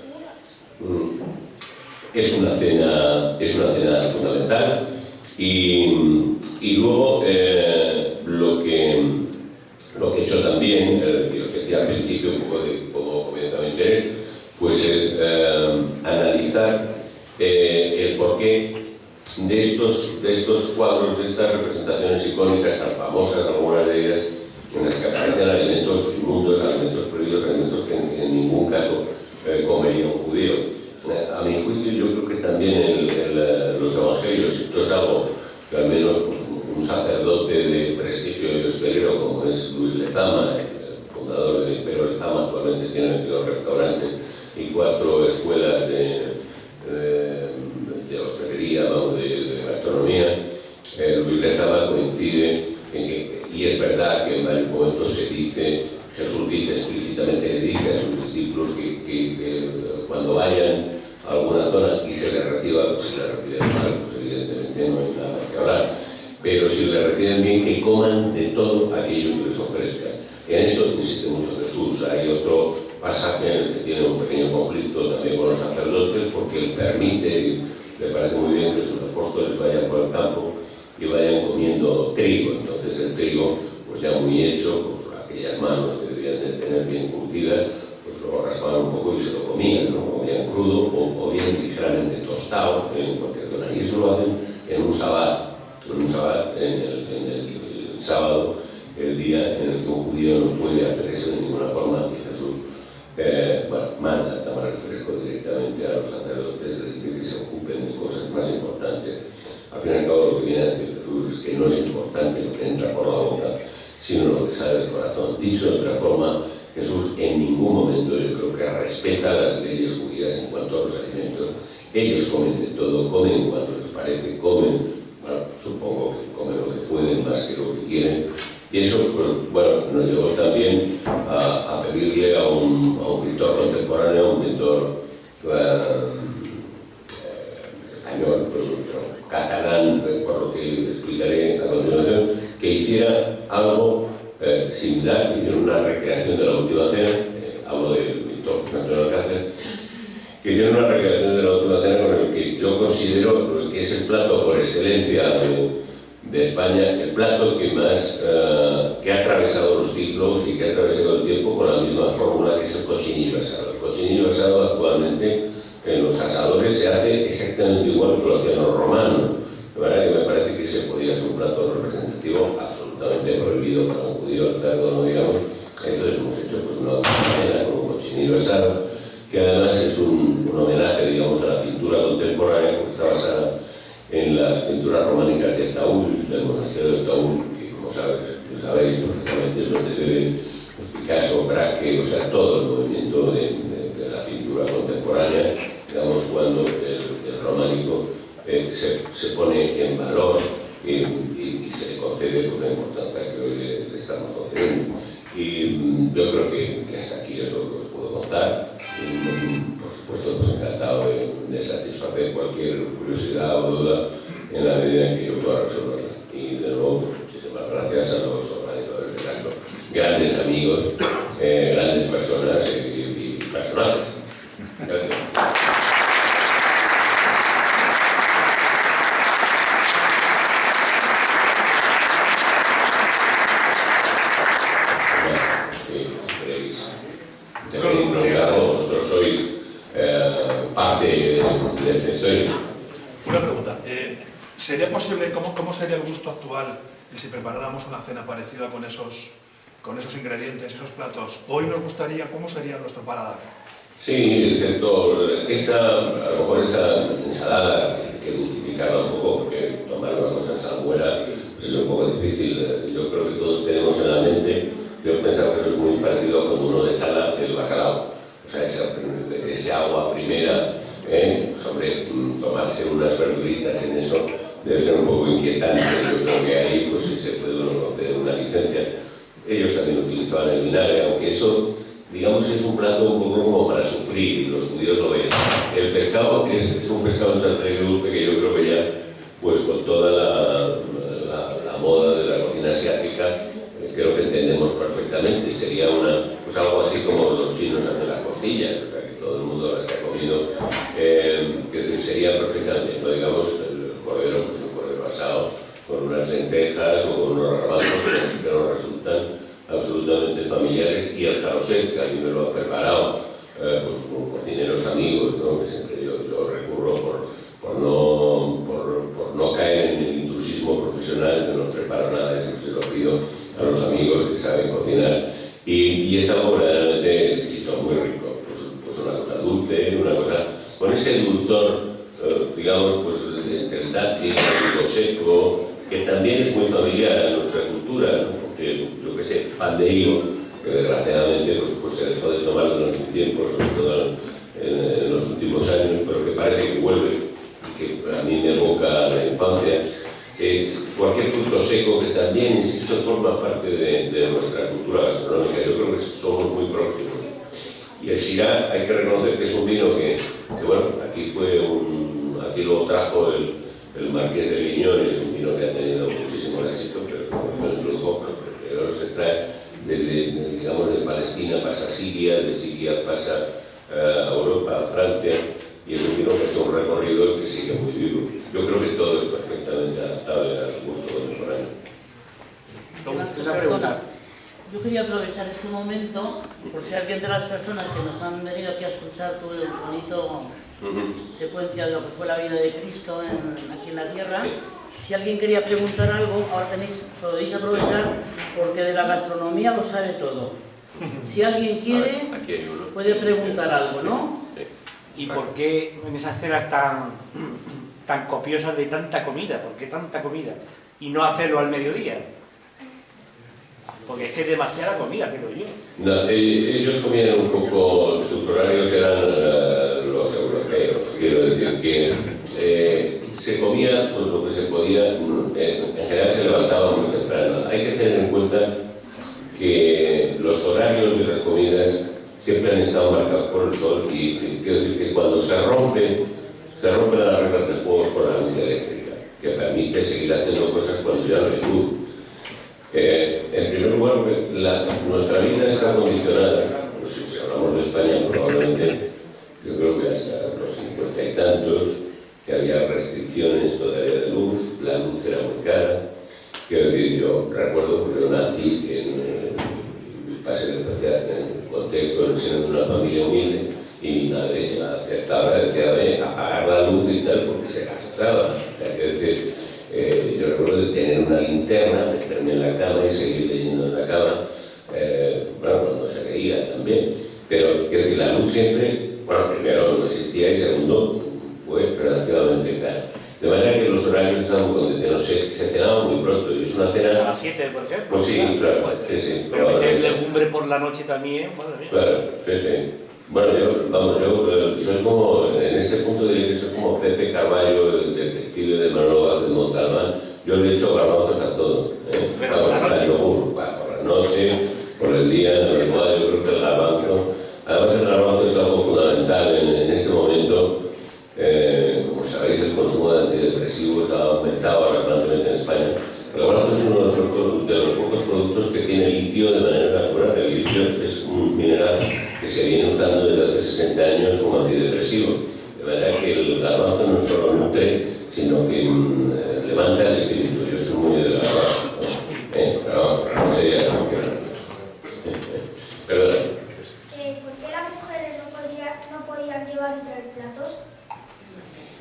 Es una cena fundamental y luego lo que he hecho también, y os decía al principio un poco de cómo comienza mi interés, pues es analizar el porqué de estos cuadros, de estas representaciones icónicas tan famosas, algunas de ellas, en las que aparecen alimentos inmundos, alimentos prohibidos, alimentos que en ningún caso comería un judío. A mi juicio, yo creo que también los evangelios, esto es algo que al menos pues, un sacerdote de prestigio y Lezama, el fundador del Imperio Lezama, actualmente tiene 22 restaurantes y 4 escuelas de hostelería, vamos, de gastronomía. Luis Lezama coincide en que, y es verdad que en varios momentos se dice, Jesús dice explícitamente, le dice a sus discípulos que cuando vayan a alguna zona y se les reciba, pues si les reciben mal, pues evidentemente no hay nada que hablar, pero si les reciben bien, que coman de todo aquello que les ofrezcan. En esto insiste mucho Jesús. Hay otro pasaje en el que tiene un pequeño conflicto también con los sacerdotes, porque él permite, le parece muy bien que sus apóstoles vayan por el campo y vayan comiendo trigo. Entonces el trigo, pues ya muy hecho, pues aquellas manos que debían de tener bien curtidas, pues lo raspaban un poco y se lo comían, ¿no? Comían crudo o bien ligeramente tostado en cualquier zona. Y eso lo hacen en un sabbat, en el sábado, el día en el que un judío no puede hacer eso de ninguna forma, y Jesús manda a tomar el fresco directamente a los sacerdotes, es decir, que se ocupen de cosas más importantes. Al fin y al cabo, lo que viene a decir Jesús es que no es importante lo que entra por la boca, sino lo que sale del corazón. Dicho de otra forma, Jesús en ningún momento, yo creo que respeta las leyes judías en cuanto a los alimentos. Ellos comen de todo, comen cuando les parece, comen, bueno, supongo que comen lo que pueden más que lo que quieren. Y eso, bueno, nos llevó también a pedirle a un pintor contemporáneo, un pintor español, pero catalán, por lo que explicaré a continuación, que hiciera algo similar, que hiciera una recreación de la Última Cena, hablo del pintor Antonio Alcácer, que hiciera una recreación de la Última Cena con el que yo considero que es el plato por excelencia de España, el plato que más que ha atravesado los siglos y que ha atravesado el tiempo con la misma fórmula, que es el cochinillo asado. El cochinillo asado actualmente en los asadores se hace exactamente igual que lo hacían los romanos. De verdad que me parece que se podía hacer un plato representativo absolutamente prohibido para un judío al cerdo, no digamos. Entonces hemos hecho pues una cena con un cochinillo asado, que además es un homenaje, digamos, a la pintura contemporánea, porque está basada en las pinturas románicas de Taúl, del monasterio de Taúl, que como sabéis perfectamente es donde viven pues, Picasso, Braque, o sea, todo el movimiento de la pintura contemporánea, digamos, cuando el románico se pone en valor y se le concede pues, la importancia que hoy le estamos concediendo. Y yo creo que hasta aquí es lo que os puedo contar. Por supuesto, pues encantado de satisfacer cualquier curiosidad o duda en la medida en que yo pueda resolverla. Y de nuevo, pues, muchísimas gracias a los organizadores del acto, grandes amigos, grandes personas y personajes. Gracias. Vosotros sois parte de esta historia. Una pregunta. ¿Sería posible, cómo sería el gusto actual si preparáramos una cena parecida con esos ingredientes, esos platos? Hoy nos gustaría, ¿cómo sería nuestro paladar? Sí, excepto a lo mejor esa ensalada que dulcificaba un poco, porque tomar una cosa en salmuera pues es un poco difícil. Yo creo que todos tenemos en la mente, yo pensaba que eso es muy parecido cuando uno desala el bacalao. O sea, ese agua primera, pues hombre, tomarse unas verduritas en eso debe ser un poco inquietante. Yo creo que ahí, pues si se puede uno conceder una licencia. Ellos también utilizaban el vinagre, aunque eso, digamos, es un plato un poco como para sufrir, los judíos lo ven. El pescado es un pescado en salterio dulce que yo creo que ya, pues con toda la moda de la cocina asiática, creo que entendemos perfectamente. Sería pues algo así como los chinos hacen las costillas, o sea que todo el mundo las ha comido, que sería perfectamente, no digamos, el cordero, pues un cordero asado con unas lentejas o con unos garbanzos que nos resultan absolutamente familiares, y el jaroset, que a mí me lo ha preparado pues, con cocineros amigos, ¿no? Que siempre yo recurro por no caer en el intrusismo profesional, que no preparo nada, siempre se lo pido a los amigos que saben cocinar, y es algo verdaderamente exquisito, muy rico, pues una cosa dulce, una cosa con ese dulzor, digamos, pues entre el dátil y lo seco, que también es muy familiar a nuestra cultura, ¿no? Porque yo que sé, pan de higo, que desgraciadamente pues se dejó de tomar durante un tiempo, sobre todo en los últimos años, pero que parece que vuelve y que a mí me evoca la infancia. Cualquier fruto seco que también, insisto, forma parte de nuestra cultura gastronómica. Yo creo que somos muy próximos. Y el Syrah, hay que reconocer que es un vino que bueno, aquí lo trajo el Marqués de Griñón, y es un vino que ha tenido muchísimo éxito, pero como lo introdujo, pero se trae digamos, de Palestina pasa a Siria, de Siria pasa a Europa, a Francia, y es un vino que ha hecho un recorrido que sigue muy vivo. Yo creo que todo es perfectamente adaptable al gusto contemporáneo. Perdona, yo quería aprovechar este momento, por si alguien de las personas que nos han venido aquí a escuchar tu bonito secuencia de lo que fue la vida de Cristo aquí en la tierra, si alguien quería preguntar algo, ahora podéis aprovechar, porque de la gastronomía lo sabe todo. Si alguien quiere, puede preguntar algo, ¿no? ¿Y por qué en esas cenas tan copiosas de tanta comida? ¿Por qué tanta comida? Y no hacerlo al mediodía. Porque es que es demasiada comida, creo yo. No, ellos comían un poco, sus horarios eran los europeos. Quiero decir que se comía pues, lo que se podía, en general se levantaba muy temprano. Hay que tener en cuenta que los horarios de las comidas siempre han estado marcados por el sol, y quiero decir que cuando se rompen las reglas del juego por la luz eléctrica, que permite seguir haciendo cosas cuando ya no hay luz. En primer lugar, nuestra vida está condicionada, pues, si hablamos de España, probablemente, yo creo que hasta los 50 y tantos, que había restricciones todavía de luz, la luz era muy cara. Quiero decir, yo recuerdo que yo nací pasé en el contexto, en el seno de una familia humilde, y mi madre aceptaba, decía, apagar la luz y tal, porque se gastaba. Hay que decir, yo recuerdo de tener una linterna, meterme en la cama y seguir leyendo en la cama, bueno, cuando se veía también. Pero, quiero decir, la luz siempre, bueno, primero no existía y segundo, fue relativamente cara. De manera que los horarios estaban condicionados, se cenaba muy pronto, y es una cena... A las 7, por ejemplo. Pues sí, claro, sí. Pero meter legumbre por la noche también, madre mía. Claro, sí. Bueno, yo soy como, en este punto diría que soy como Pepe Carballo, el detective de Manolo Vázquez Montalbán. Yo le echo garbanzos a todo. Pero por la noche. Por la noche, por el día, normal, yo creo que el garbanzo... Además el garbanzo es algo fundamental en este momento. Como sabéis, el consumo de antidepresivos ha aumentado aparentemente en España. El garbanzo es uno de los pocos productos que tiene litio de manera natural. El litio es un mineral que se viene usando desde hace 60 años como antidepresivo. De manera que el garbanzo no solo nutre, sino que levanta el espíritu. Yo soy muy de garbanzo. Pero no sería la cuestión. Perdón. ¿Por qué las mujeres no podían llevar y traer platos?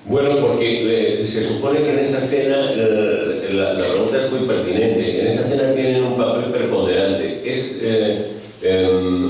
Bueno, porque se supone que en esa cena, la pregunta es muy pertinente, en esa cena tienen un papel preponderante. Es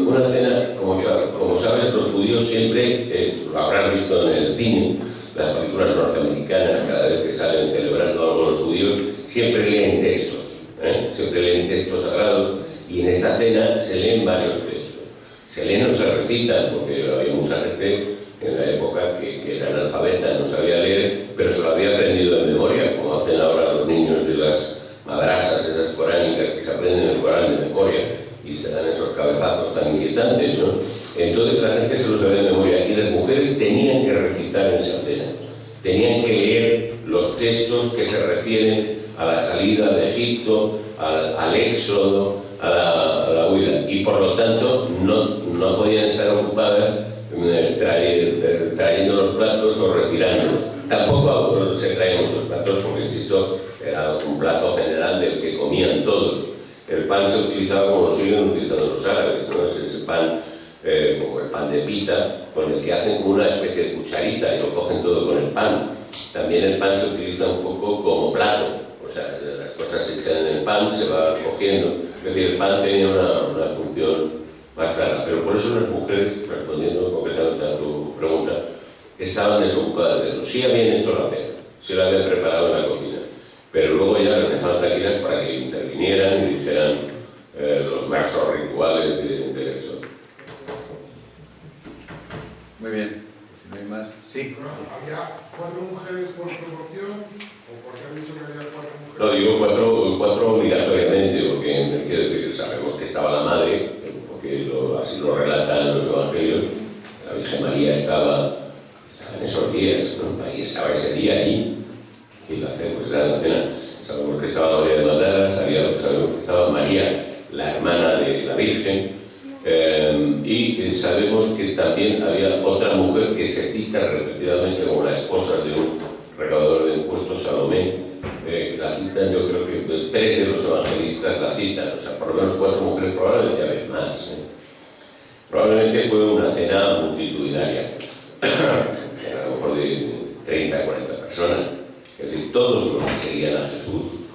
una cena, como sabes, los judíos siempre, lo habrás visto en el cine, las películas norteamericanas, cada vez que salen celebrando algo los judíos, siempre leen textos, siempre leen textos sagrados, y en esta cena se leen varios textos. Se leen o se recitan, porque había mucha gente en la época que era analfabeta, no sabía leer, pero se lo había aprendido de memoria, como hacen ahora los niños de las madrasas, esas coránicas, que se aprenden el Corán de memoria y se dan esos cabezazos tan inquietantes, ¿no? Entonces la gente se lo sabía de memoria, y las mujeres tenían que recitar en esa cena, tenían que leer los textos que se refieren a la salida de Egipto, al éxodo, a la huida, y por lo tanto no podían estar ocupadas trayendo los platos o retirándolos. Tampoco se traían muchos platos porque, insisto, era un plato general del que comían todos. El pan se utilizaba como lo siguen utilizando los árabes, ¿no? Es ese pan, como el pan de pita, con el que hacen una especie de cucharita y lo cogen todo con el pan. También el pan se utiliza un poco como plato, o sea, las cosas se echan en el pan, se va cogiendo. Es decir, el pan tenía una función más clara, pero por eso las mujeres, respondiendo concretamente a tu pregunta, estaban desocupadas de eso. Sí habían hecho la cena, sí la habían preparado en la cocina, pero luego ya las dejaban tranquilas para que intervinieran y dijeran los versos rituales del Éxodo. Muy bien, si no hay más. Sí. ¿Había 4 mujeres por proporción? ¿O por qué han dicho que había 4 mujeres? No, digo cuatro obligatoriamente, porque quiero decir que sabemos que estaba la madre, porque así lo relatan los evangelios. La Virgen María estaba en esos días, ¿no? María estaba ese día ahí, y la cena, pues era la cena. Sabemos que estaba María de Magdala, sabemos que estaba María, la hermana de la Virgen, y sabemos que también había otra mujer que se cita repetidamente como la esposa de un recaudador de impuestos, Salomé. La citan, yo creo que 3 de los evangelistas la citan, o sea, por lo menos 4 mujeres, probablemente había más. Probablemente fue una cena multitudinaria, a lo mejor de 30 40 personas. Es decir, todos los que seguían a Jesús,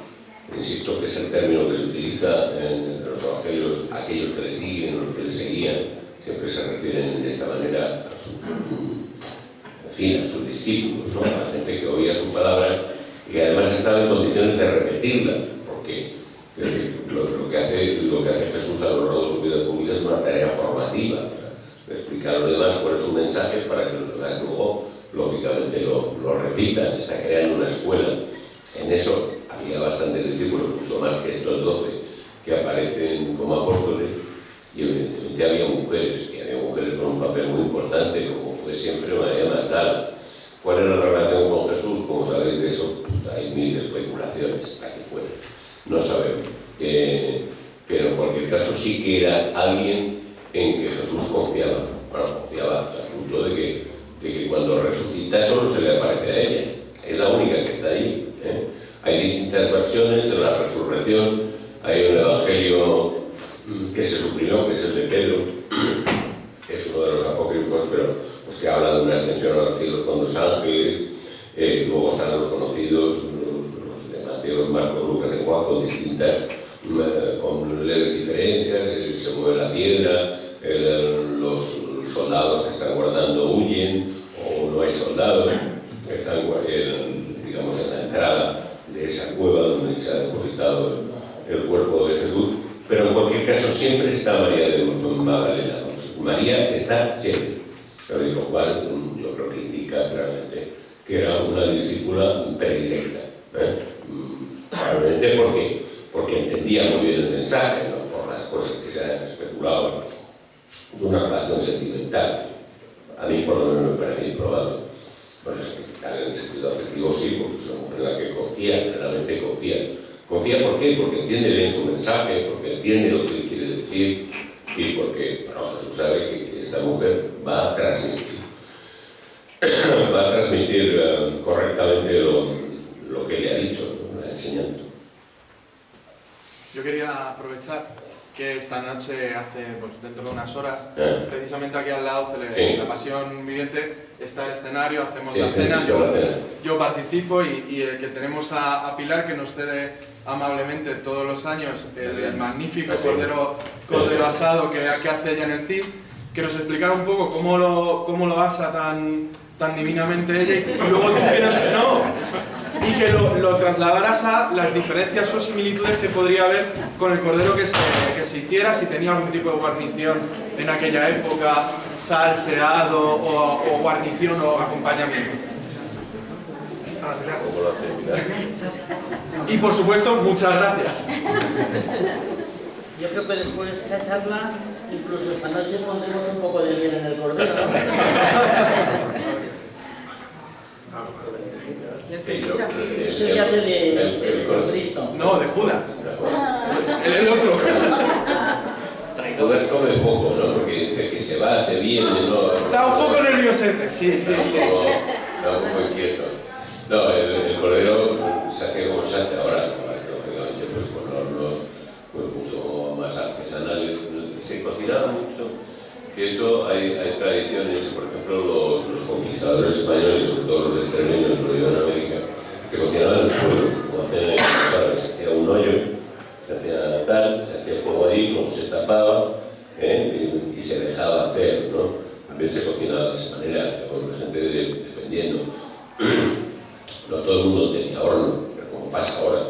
insisto que es el término que se utiliza en los evangelios, aquellos que le siguen, los que le seguían, siempre se refieren de esta manera a sus discípulos, ¿no? A la gente que oía su palabra y que además estaba en condiciones de repetirla, porque lo que hace Jesús a lo largo de su vida pública es una tarea formativa, o sea, de explicar a los demás cuál es su mensaje para que los demás luego, lógicamente, lo repitan. Está creando una escuela. En eso había bastantes discípulos, mucho más que estos 12 que aparecen como apóstoles, y evidentemente había mujeres con un papel muy importante, como fue siempre María Magdala. ¿Cuál era la relación con Jesús? Como sabéis de eso, hay mil especulaciones, casi fuera, no sabemos. Pero en cualquier caso sí que era alguien en que Jesús confiaba. Bueno, confiaba al punto de que cuando resucita solo se le aparece a ella. Es la única que está ahí. Hay distintas versiones de la resurrección. Hay un evangelio que se suprimió, que es el de Pedro, que es uno de los apócrifos, pero pues, que habla de una ascensión a los cielos con 2 ángeles. Luego están los conocidos, los de Mateo, Marcos, Lucas y Juan, con distintas, con leves diferencias. Se mueve la piedra, los soldados que están guardando huyen, o no hay soldados, están, digamos, en la entrada de esa cueva donde se ha depositado el cuerpo de Jesús. Pero en cualquier caso siempre está María de Magdalena. María está siempre, pero lo cual yo creo que indica claramente que era una discípula predilecta, probablemente porque entendía muy bien el mensaje, ¿no? Por las cosas que se han especulado de una relación sentimental. A mí por lo menos me parece improbable. Bueno, sentimental en el sentido afectivo sí, porque es una mujer en la que confía, claramente confía. ¿Confía por qué? Porque entiende bien su mensaje, porque entiende lo que él quiere decir y porque, bueno, Jesús sabe que esta mujer va a transmitir correctamente lo que le ha dicho, ¿no? La enseñanza. Yo quería aprovechar que esta noche, pues, dentro de unas horas, precisamente aquí al lado, Sí. la Pasión Viviente, está el escenario, hacemos Sí, la cena, la cena. yo participo y que tenemos a Pilar, que nos cede amablemente todos los años el magnífico cordero asado que hace ella en el CID, que nos explicara un poco cómo lo asa tan divinamente ella, y luego tú y que lo trasladaras a las diferencias o similitudes que podría haber con el cordero que se hiciera, si tenía algún tipo de guarnición en aquella época, salseado o guarnición o acompañamiento. ¿Cómo lo hace Pilar? Y por supuesto, muchas gracias. Yo creo que después de esta charla, incluso esta noche pondremos un poco de miel en el cordero, ¿no? Eso ya hace de Cristo. No, de Judas. El otro. Judas come poco, ¿no? Porque entre que se va, se viene, ¿no? Está un poco nerviosete, sí. Está un poco inquieto. No, el cordero se hace como se hace ahora, lógicamente, pues con hornos pues, mucho más artesanales. Se cocinaba mucho, que eso hay tradiciones, por ejemplo, los conquistadores españoles, sobre todo los extremeños, lo digo en América, que cocinaban en el suelo, como hacían en el se hacía un hoyo, se hacía tal, se hacía fuego allí, como se tapaba, y se dejaba hacer, ¿no? También se cocinaba de esa manera, con la gente dependiendo. No todo el mundo tenía horno, pero como pasa ahora.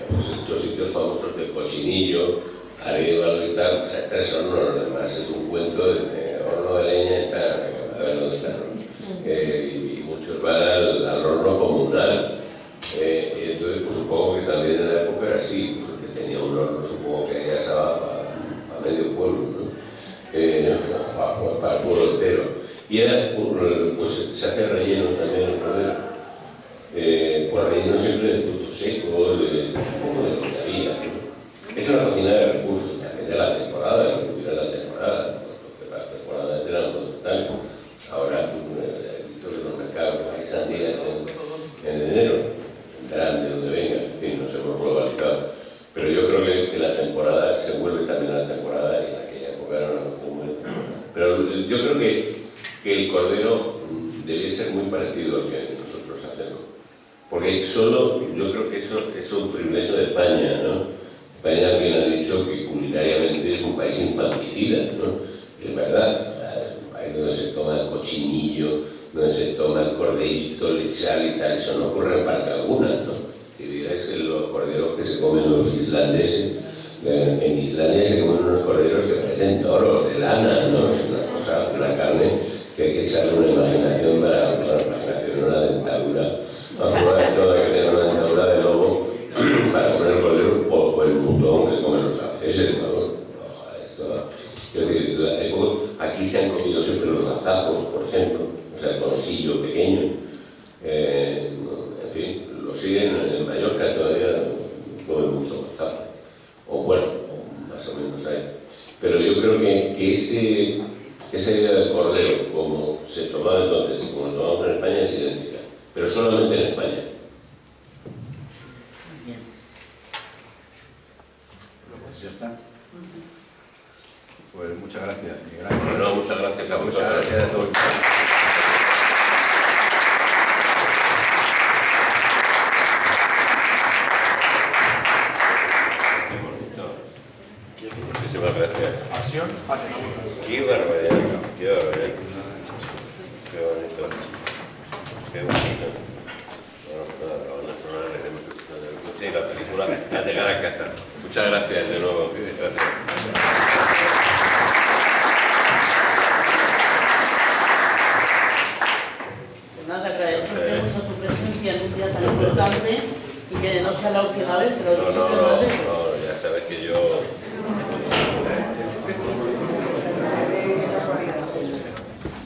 Pues estos sitios famosos de cochinillo, arriba y tal, o sea, 3 hornos, además es un cuento de horno de leña y tal, a ver dónde está, ¿no? Y muchos van al horno comunal. Y entonces, pues supongo que también en la época era así, pues el que tenía un horno, supongo que ahí asaba para medio pueblo, ¿no? Para el pueblo entero. Y era, pues se hace relleno también el cordero. Por relleno siempre de frutos secos, un poco de longaniza, ¿no? Es una cocina de recursos, también de la temporada, de lo que hubiera la temporada, porque las temporadas eran fundamentales. Ahora, tú en los mercados, hay sandías en enero, grande, donde venga, en fin, nos hemos globalizado. Pero yo creo que la temporada se vuelve también a la temporada, y en aquella época era una costumbre. Pero yo creo que el cordero debe ser muy parecido al que nosotros hacemos. Porque solo, yo creo que eso es un privilegio de España, ¿no? España, alguien ha dicho que culinariamente es un país infanticida, ¿no? Y es verdad, ahí donde se toma el cochinillo, donde se toma el corderito, lechal y tal, eso no ocurre en parte alguna, ¿no? Si vierais los corderos que se comen los islandeses, en Islandia se comen unos corderos que parecen toros de lana, ¿no? Es una cosa, una carne que hay que echarle una imaginación para una dentadura. Me acuerdo de esto de que tener una dentadura de lobo para comer el cordero o el mutón que comen los franceses, ¿no? Es decir, aquí se han comido siempre los gazapos, por ejemplo, o sea, el conejillo pequeño. En fin, lo siguen en Mallorca todavía, comen mucho gazapo. O bueno, más o menos ahí. Pero yo creo que esa idea del cordero, como se tomaba entonces y como lo tomamos en España, es idéntica. Pero solamente en España. Bien. ¿Ya está? Pues muchas gracias. Bueno, muchas gracias a vosotros. Muchas gracias a todos. Muchísimas gracias. Pasión, Qué barbaridad, qué barbaridad. Qué bonito. Qué bonito. Bueno, la banda sonora que hemos escuchado del coche y la película al llegar a casa. Muchas gracias de nuevo. Gracias. Nada, agradecemos a tu presencia en un día tan importante y que no sea la última vez, pero No, ya sabes que yo...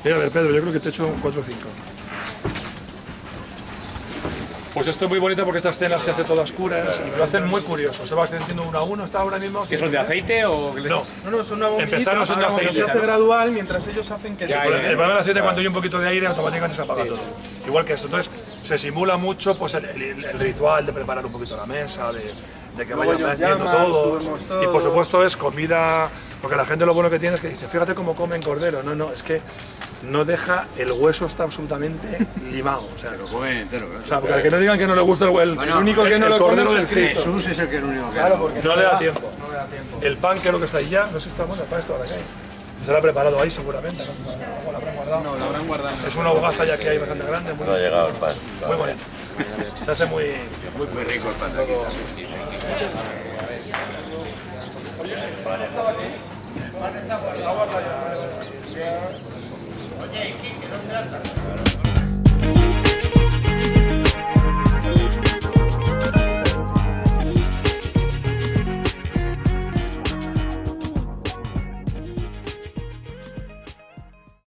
Mira, a ver, Pedro, yo creo que te he hecho un 4 o 5. Pues esto es muy bonito porque esta escena se hace toda oscura y lo hacen muy curioso. Se va extendiendo uno a uno, está ahora mismo... ¿Que son de aceite o...? No, son una bombillita. Empezaron son de pero aceite. se hace gradual mientras ellos hacen que... El problema del aceite, cuando hay un poquito de aire, automáticamente se apaga todo. Igual que esto. Entonces, se simula mucho pues, el ritual de preparar un poquito la mesa, de que vayan viendo todos. Y por supuesto es comida, porque la gente lo bueno que tiene es que dice, fíjate cómo comen cordero. No, es que no deja, el hueso está absolutamente limado. O sea, lo comen entero. O sea, porque que no digan que no le gusta el único que no lo come es el Cristo. Jesús es el que único que claro, porque no le da tiempo. El pan, que es lo que está ahí ya, no sé si está bueno, el pan está ahora que hay. Estará preparado ahí seguramente, ¿no? ¿Lo habrán guardado? No, lo habrán guardado. Es una hogaza ya que hay bastante grande. Muy No ha llegado el pan. Muy bonito. Se hace muy rico el pan de aquí también. Oye, ¿qué no se da?